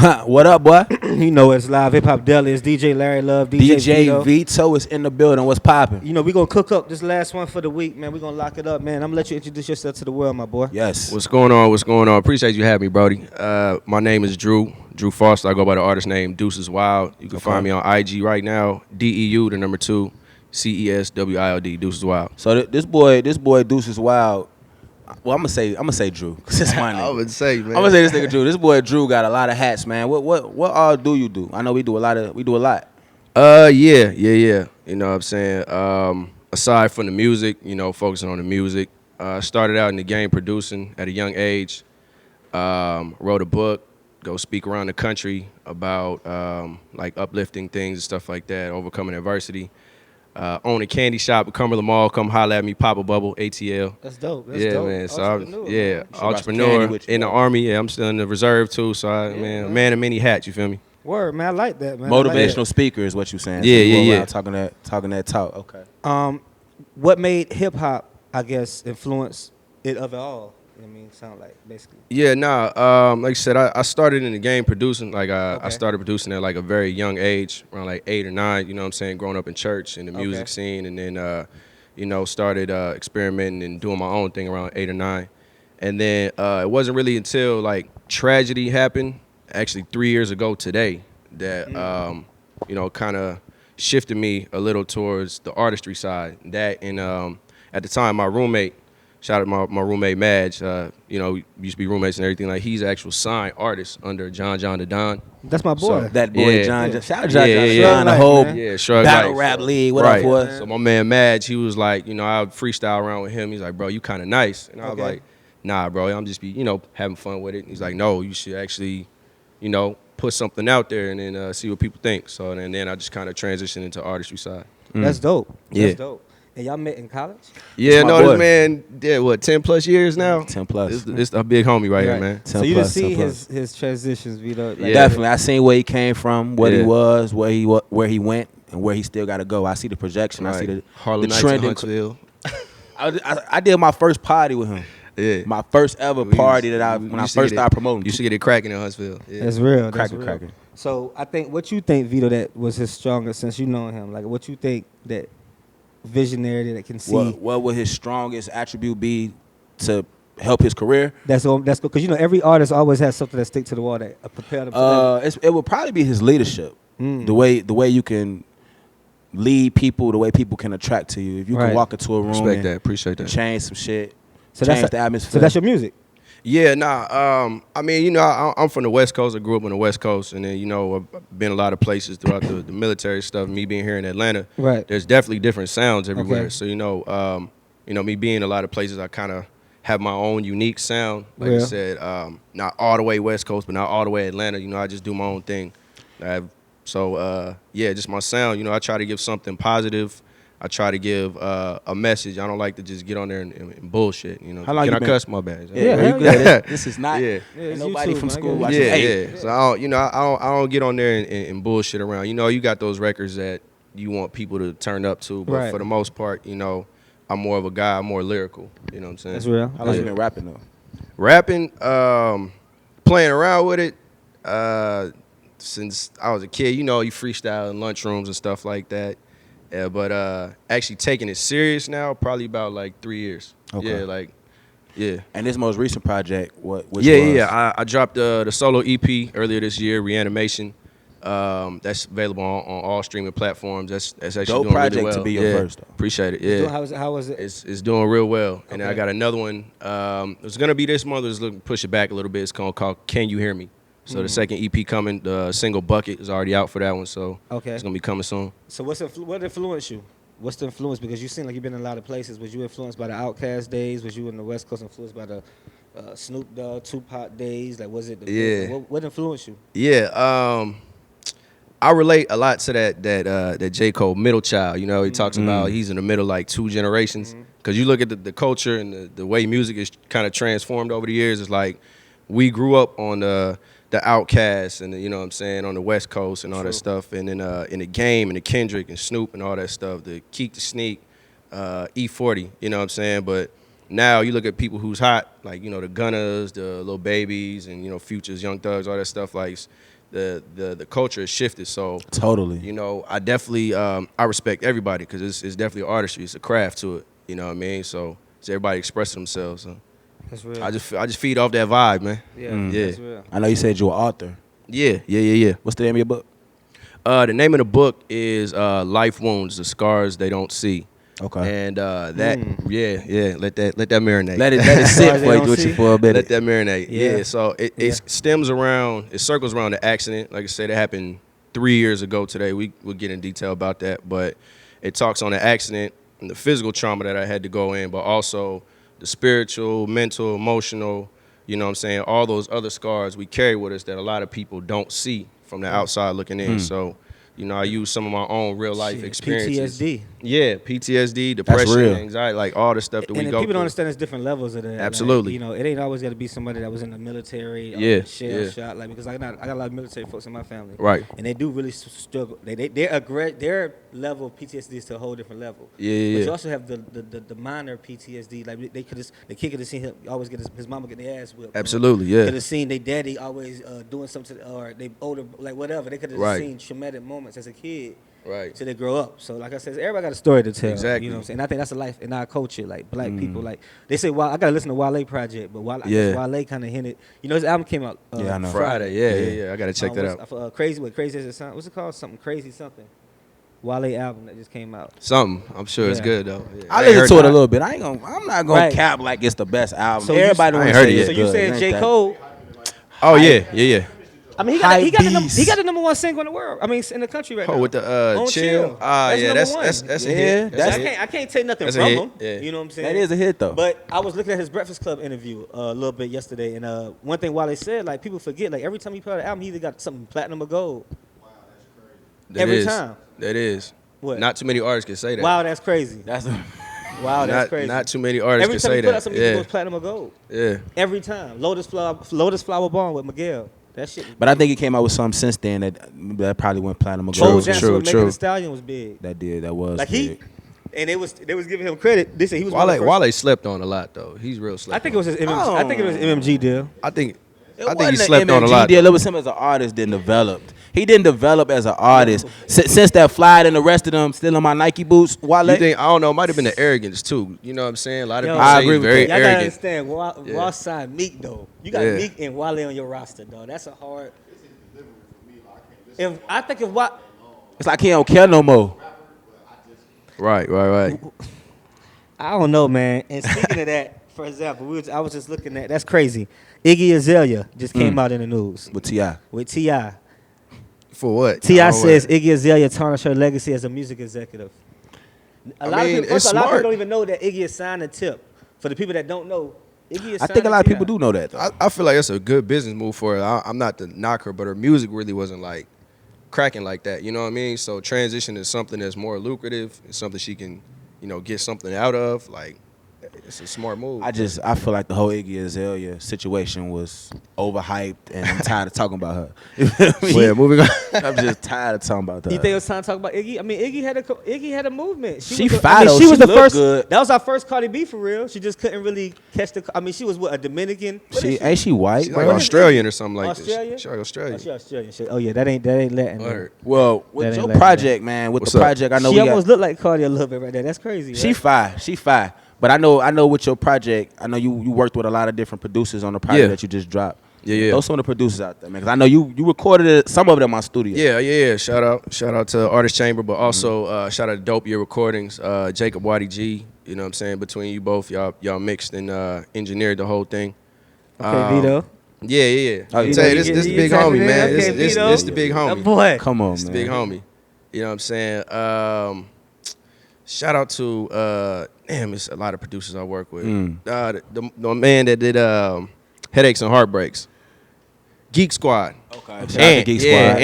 What up, boy? You know it's Live Hip Hop Daily. It's DJ Larry Love, DJ Vito is in the building. What's popping? You know, we're going to cook up this last one for the week, man. We're going to lock it up, man. I'm going to let you introduce yourself to the world, my boy. Yes. What's going on? What's going on? Appreciate you having me, Brody. My name is Drew Foster. I go by the artist name Deuces Wild. You can find me on IG right now, DEU, the number 2, CESWILD, Deuces Wild. So this boy Deuces Wild. Well, I'm gonna say Drew, cause it's my name. I would say, man. I'm gonna say this nigga Drew. This boy Drew got a lot of hats, man. What all do you do? I know we do a lot. Yeah. You know what I'm saying? Aside from the music, you know, focusing on the music. Started out in the game producing at a young age. Wrote a book, go speak around the country about like uplifting things and stuff like that, overcoming adversity. Own a candy shop at Cumberland Mall. Come holler at me, Pop a Bubble, ATL. That's dope. Man. So Entrepreneur in the Army. Yeah, I'm still in the reserve too. So a man of many hats. You feel me? Word, man. I like that, man. Motivational speaker is what you saying. Yeah. Talking that talk. Okay. What made hip hop, I guess, influence it of it all? You know what I mean? Sound like basically. Yeah, like I said, I started in the game producing. Like I started producing at like a very young age, around like 8 or 9. You know what I'm saying? Growing up in church in the music scene, and then you know, started experimenting and doing my own thing around 8 or 9. And then it wasn't really until like tragedy happened, actually 3 years ago today, that you know, kind of shifted me a little towards the artistry side. That and at the time, my roommate. Shout out my roommate Madge. You know, we used to be roommates and everything. Like he's an actual signed artist under John the Don. That's my boy. So that boy John. Shout out John. John, the whole battle rap league. What up, boy? So my man Madge, he was like, you know, I would freestyle around with him. He's like, bro, you kind of nice. And I was like, nah, bro, I'm just you know, having fun with it. He's like, no, you should actually, you know, put something out there and then see what people think. So and then I just kind of transitioned into artistry side. That's dope. Yeah. That's dope. And y'all met in college? Yeah, this man did what, 10 plus years now? 10 plus. It's a big homie right here, man. So you didn't see his transitions, Vito? Like, Definitely. I seen where he came from, what he was, where he went, and where he still got to go. I see the projection. I see the Harlem Nights trend. in Huntsville. I did my first party with him. Yeah. My first ever party when I first started promoting. You should get it cracking in Huntsville. Yeah. That's real. Cracking. So I think, what you think, Vito, that was his strongest, since you know him? Like, what you think that visionary that can see? What would his strongest attribute be to help his career? That's good, because you know every artist always has something that stick to the wall that prepare them. It would probably be his leadership. The way you can lead people, the way people can attract to you. If you can walk into a room, Appreciate that, change some shit, so change the atmosphere. So that's your music. Yeah, I mean, you know, I'm from the West Coast. I grew up on the West Coast, and then, you know, I've been a lot of places throughout the military stuff. Me being here in Atlanta, there's definitely different sounds everywhere. Okay. So, you know, me being in a lot of places, I kind of have my own unique sound. Like I said, not all the way West Coast, but not all the way Atlanta. You know, I just do my own thing. Just my sound. You know, I try to give something positive. I try to give a message. I don't like to just get on there and bullshit. You know, can I cuss? My bad. Yeah. This is not nobody from school. So I don't get on there and bullshit around. You know, you got those records that you want people to turn up to, but for the most part, you know, I'm more of a guy. I'm more lyrical. You know what I'm saying? That's real. How long you been rapping though? Rapping, playing around with it since I was a kid. You know, you freestyle in lunchrooms and stuff like that. Yeah, but actually taking it serious now, probably about like 3 years. Okay. Yeah. And this most recent project, which was? I dropped the solo EP earlier this year, Reanimation. That's available on all streaming platforms. That's actually dope doing project really well. To be your first. Though. Appreciate it. Yeah. How was it? It's doing real well. Okay. And then I got another one. It's gonna be this month. Let's push it back a little bit. It's called Can You Hear Me? So the second EP coming, the single Bucket is already out for that one. So it's gonna be coming soon. So what influenced you? What's the influence? Because you seem like you've been in a lot of places. Was you influenced by the Outkast days? Was you in the West Coast influenced by the Snoop Dogg, Tupac days? Like, was it? What influenced you? Yeah. I relate a lot to that J. Cole middle child. You know, he talks about he's in the middle, like 2 generations. Because you look at the culture and the way music is kind of transformed over the years. It's like we grew up on the Outkast and you know what I'm saying, on the West Coast and all that stuff, and then in the game and the Kendrick and Snoop and all that stuff, the Keek the Sneak, E40, you know what I'm saying. But now you look at people who's hot, like, you know, the Gunners, the Lil Babies, and, you know, Futures, Young Thugs, all that stuff. Like, the culture has shifted. So totally, you know, I definitely I respect everybody because it's definitely artistry. It's a craft to it. You know what I mean? So it's everybody expressing themselves. So That's real. I just feed off that vibe, man. Yeah, that's real. I know you said you're an author. Yeah. What's the name of your book? The name of the book is Life Wounds: The Scars They Don't See. Okay. And let that marinate. Let it sit for you for a bit. Let that marinate. Yeah. Yeah. So it stems around, it circles around the accident. Like I said, it happened 3 years ago today. We'll get in detail about that, but it talks on the accident and the physical trauma that I had to go in, but also the spiritual, mental, emotional, you know what I'm saying, all those other scars we carry with us that a lot of people don't see from the outside looking in. So, you know, I use some of my own real life experiences. PTSD. Yeah, PTSD, depression, real. anxiety, like all the stuff that we go through. People don't understand there's different levels of that. Absolutely. Like, you know, it ain't always got to be somebody that was in the military or shot. Like, because I got a lot of military folks in my family. Right. And they do really struggle. Their level of PTSD is to a whole different level. Yeah. But you also have the minor PTSD. Like, the kid could have seen him always get his mama get their ass whipped. Absolutely, yeah. Could have seen their daddy always doing something, or they older, like whatever. They could have seen traumatic moments as a kid. Right. Till they grow up. So like I said, everybody got a story to tell. Exactly. You know what I'm saying? And I think that's a life in our culture. Like black people, like they say, I gotta listen to Wale Project, but I guess Wale kind of hinted. You know, his album came out I know. Friday. Yeah. I gotta check that out. Crazy as it sounds. What's it called? Something crazy something. Wale album that just came out. Something. I'm sure it's good though. Yeah. I listened to it a little bit. I'm not gonna cap like it's the best album. So everybody I ain't heard it yet. So you saying J. Cole? Oh yeah. I mean, he got the number one single in the world. I mean, in the country right now. Oh, with the Chill. That's a hit. I can't take nothing from him. Yeah. You know what I'm saying? That is a hit though. But I was looking at his Breakfast Club interview a little bit yesterday, and one thing Wale said, like people forget, like every time he put out an album, he either got something platinum or gold. Wow, that's crazy. Every time. That is. What? Not too many artists can say that. Wow, that's crazy. That's crazy. Not too many artists can say that. Every time he put out something, he goes platinum or gold. Yeah. Every time. Lotus Flower Barn with Miguel. That shit. But I think he came out with something since then that probably went platinum or gold. True. Megan Thee Stallion was big. That was like big. And they was giving him credit. They said he was Wale slept on a lot though. He's real slept. I think it was his MMG. I think it was MMG deal. I think he slept on a lot. Deal. It was him as an artist didn't develop. He didn't develop as an artist since that Fly and the rest of them still in my Nike boots. Wale. You think, I don't know, it might have been the arrogance too. You know what I'm saying? A lot of people I say agree he's very y'all arrogant. Gotta understand, Ross signed Meek though. You got Meek and Wale on your roster, though. That's a hard. It's like he don't care no more. Right. I don't know, man. And speaking of that, for example, I was just looking at that's crazy. Iggy Azalea just came out in the news With T.I. For what? T.I. says Iggy Azalea tarnished her legacy as a music executive. A lot of people don't even know that Iggy is signed a tip. For the people that don't know, Iggy is I think a lot of people do know that, though. I feel like it's a good business move for her. I'm not the knocker, but her music really wasn't like cracking like that. You know what I mean? So transition is something that's more lucrative. It's something she can, get something out of. Like, it's a smart move. I feel like the whole Iggy Azalea situation was overhyped, and I'm tired of talking about her. Yeah, moving on. I'm just tired of talking about that. You think it was time to talk about Iggy? I mean, Iggy had a movement. She fine though. She was the first. Good. That was our first Cardi B for real. She just couldn't really catch the. I mean, she was a Dominican. Ain't she white? She's like Australian or something like Australia? this. She's like Australian. Oh, she Australian. Oh yeah, that ain't letting. Well, with your project, man, with the project, I know she almost looked like Cardi a little bit right there. That's crazy. She fine. But I know with your project, I know you worked with a lot of different producers on the project that you just dropped. Yeah. Those some of the producers out there, man. Because I know you recorded some of them in my studio. Yeah. Shout out to Artist Chamber, but also shout out to Dope Year Recordings, Jacob Waddy G. You know what I'm saying? Between you both, y'all mixed and engineered the whole thing. Okay, Vito. Yeah. Oh, I'll tell you, this the big homie, man. Okay, This the big homie. Boy. Come on, This man. the big homie. You know what I'm saying? Shout out to it's a lot of producers I work with. The man that did Headaches and Heartbreaks, Geek Squad. Okay.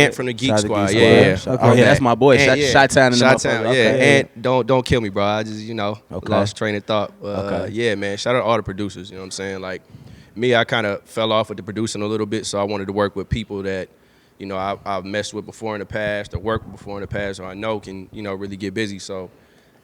Ant from the Geek Squad. Yeah. Okay, that's my boy. Shot-Town in the Shot-Town, motherfucker. yeah. Okay. Ant, don't kill me, bro. I just lost train of thought. Yeah, man. Shout out to all the producers. You know what I'm saying? Like me, I kind of fell off with the producing a little bit, so I wanted to work with people that I've messed with before in the past, or worked with before in the past, or I know can really get busy. So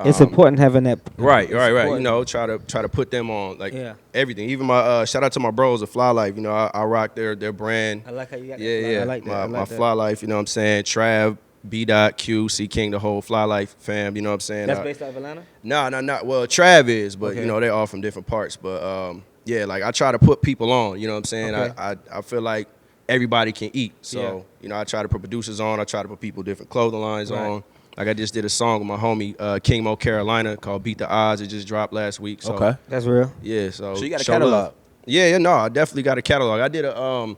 It's important having that. Right. You know, try to put them on like everything. Even my shout out to my bros at Fly Life. You know, I rock their brand. I like how you got that. Yeah. I like that. My Fly Life. You know what I'm saying? Trav, B. Q, C King, the whole Fly Life fam. You know what I'm saying? That's based out of Atlanta. No. Well, Trav is, but you know they're all from different parts. But yeah, like I try to put people on. You know what I'm saying? Okay. I feel like everybody can eat. So you know, I try to put producers on. I try to put people different clothing lines on. Like I just did a song with my homie King Mo Carolina called "Beat the Odds." It just dropped last week. So, okay, that's real. Yeah, so you got a catalog? Yeah, no, I definitely got a catalog. I did a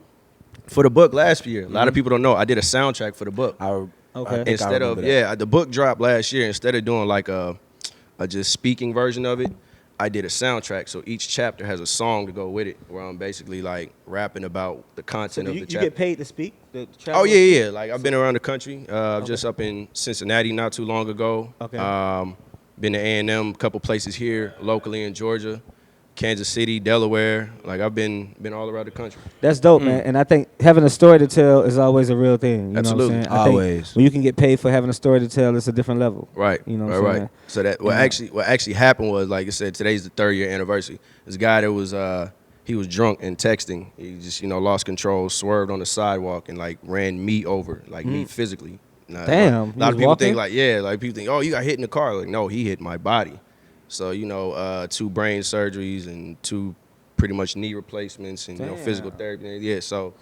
for the book last year. A lot of people don't know. I did a soundtrack for the book. Instead of the book dropped last year. Instead of doing like a just speaking version of it, I did a soundtrack. So each chapter has a song to go with it, where I'm basically like rapping about the content of the chapter. You get paid to speak? Oh yeah. Like I've been around the country. Just up in Cincinnati not too long ago. Okay. Been to A&M, a couple places here locally in Georgia, Kansas City, Delaware. Like I've been all around the country. That's dope, man. And I think having a story to tell is always a real thing. You Absolutely. know what I'm saying? Always. When you can get paid for having a story to tell, it's a different level. Right. You know what I'm saying? So that what actually happened was, like I said, today's the 3rd year anniversary. This guy that was he was drunk and texting. He just, you know, lost control, swerved on the sidewalk and like ran me over, like me physically. Damn. A lot of people think like people think, oh, you got hit in the car. Like, no, he hit my body. So, you know, 2 brain surgeries and 2 pretty much knee replacements and, you know, physical therapy. Yeah, so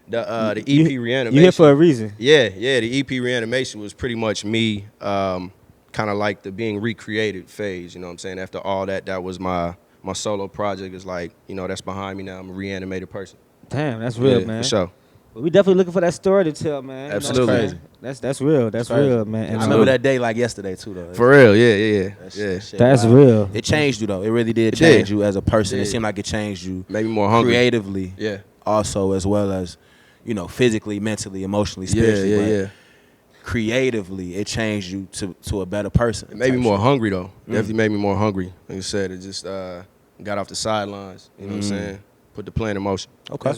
the EP reanimation. You here for a reason. Yeah, the EP reanimation was pretty much me kind of like the being recreated phase, you know what I'm saying? After all that was my solo project. Is like, you know, that's behind me now. I'm a reanimated person. Damn, that's real, man. For sure. But we definitely looking for that story to tell, man. Absolutely. You know that's real. That's real, man. And I remember that day like yesterday too, though. For real, yeah. That's real. It changed you though. It really did change you as a person. It seemed like it changed you. Maybe more hungry. Creatively. Yeah. Also, as well as, you know, physically, mentally, emotionally, spiritually. Yeah. Creatively, it changed you to a better person. It made me more hungry though. Definitely made me more hungry. Like I said, it just got off the sidelines. You know what I'm saying? Put the plan in motion. Okay.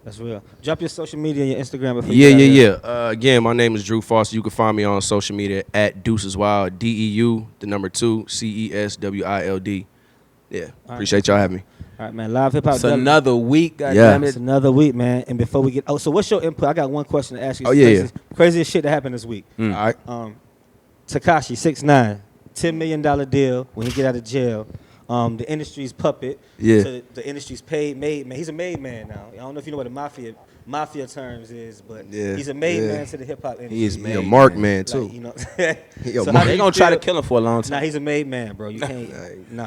That's real. Drop your social media, your Instagram. Yeah. Again, my name is Drew Foster. You can find me on social media at Deuces Wild, DEU, the number 2, CESWILD. Yeah. Appreciate y'all having me. All right, man. Live Hip Hop. It's another week, goddammit. It's another week, man. And before we get, so what's your input? I got one question to ask you. Craziest shit that happened this week. All right. Tekashi 6ix9ine, $10 million deal when he get out of jail. The industry's puppet. Yeah. To the industry's paid made man. He's a made man now. I don't know if you know what the mafia terms is, but he's a made man to the hip hop industry. He is made. He a mark man too. Like, you know. So they gonna try to kill him for a long time. Nah, he's a made man, bro. You can't. No.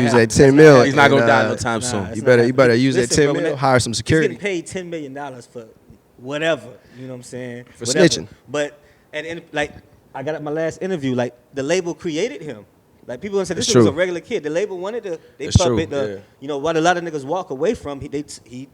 Use that 10 mil. He's not gonna die no time soon. You better use that 10 mil. Hire some security. He's getting paid $10 million for whatever. You know what I'm saying? For snitching. But and like I got at my last interview, like the label created him. Like people gonna say this true. was a regular kid. The label wanted to. They It's puppet true. you know what a lot of niggas walk away from. He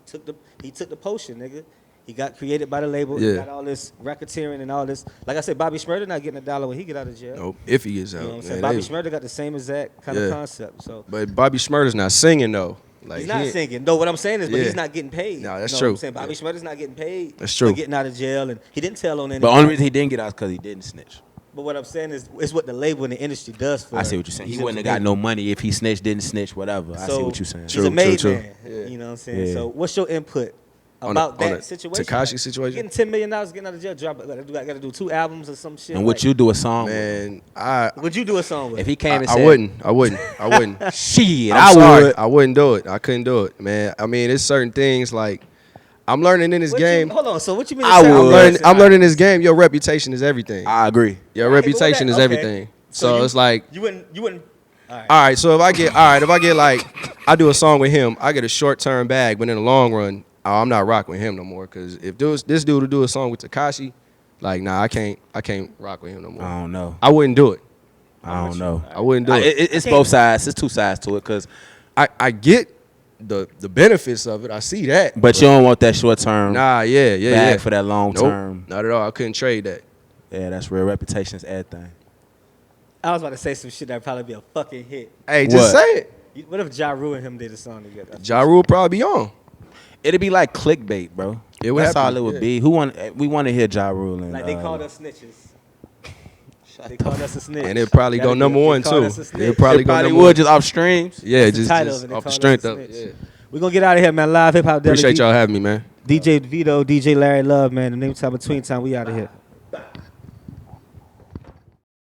took the potion, nigga. He got created by the label. Yeah. He got all this racketeering and all this. Like I said, Bobby Shmurda not getting $1 when he get out of jail. Nope. If he gets out. You know what I'm saying? Bobby Shmurda got the same exact kind of concept. So, but Bobby Shmurda's not singing though. Like he's not singing. No, what I'm saying is, but he's not getting paid. No, that's you know true. What I'm saying? Bobby Shmurda's not getting paid. That's true. For getting out of jail, and he didn't tell on anything. But the only reason he didn't get out is because he didn't snitch. But what I'm saying is, it's what the label and the industry does for him. I see what you're saying. He wouldn't have got no money if he snitched, didn't snitch, whatever. I see what you're saying. He's a made man. Yeah. You know what I'm saying? Yeah. So what's your input about that situation? Tekashi situation? Getting $10 million, getting out of jail, I got to do 2 albums or some shit. And would you do a song Man, would you do a song with? if he came and said, I wouldn't. shit, I'm sorry. would. I wouldn't do it. I couldn't do it, man. I mean, there's certain things like I'm learning in this game. Hold on. So what you mean? I'm learning this game. Your reputation is everything. I agree. Your reputation is everything. So it's like you wouldn't. All right. So if I get like I do a song with him, I get a short-term bag, but in the long run, I'm not rocking with him no more. Because if this dude to do a song with Tekashi, like nah, I can't rock with him no more. I don't know. I wouldn't do it. I don't know. I wouldn't do it. It's both sides. It's 2 sides to it because I get the benefits of it. I see that. But you don't want that short term. Nah, yeah. bag for that long Nope, term. not at all. I couldn't trade that. Yeah, that's real. Reputation is everything. I was about to say some shit that'd probably be a fucking hit. Hey, just say it. What if Ja Rule and him did a song together? Ja Rule probably be on. It'd be like clickbait, bro. That's all it would be. We want to hear Ja Rule and like they called us snitches. They called us a snitch. And it probably go number one too. It probably would just off streams. Yeah, just off the strength of it. Yeah. We're gonna get out of here, man. Live Hip Hop Daily. Appreciate y'all having me, man. DJ Vito, DJ Larry Love, man. The name time between time. We out of here.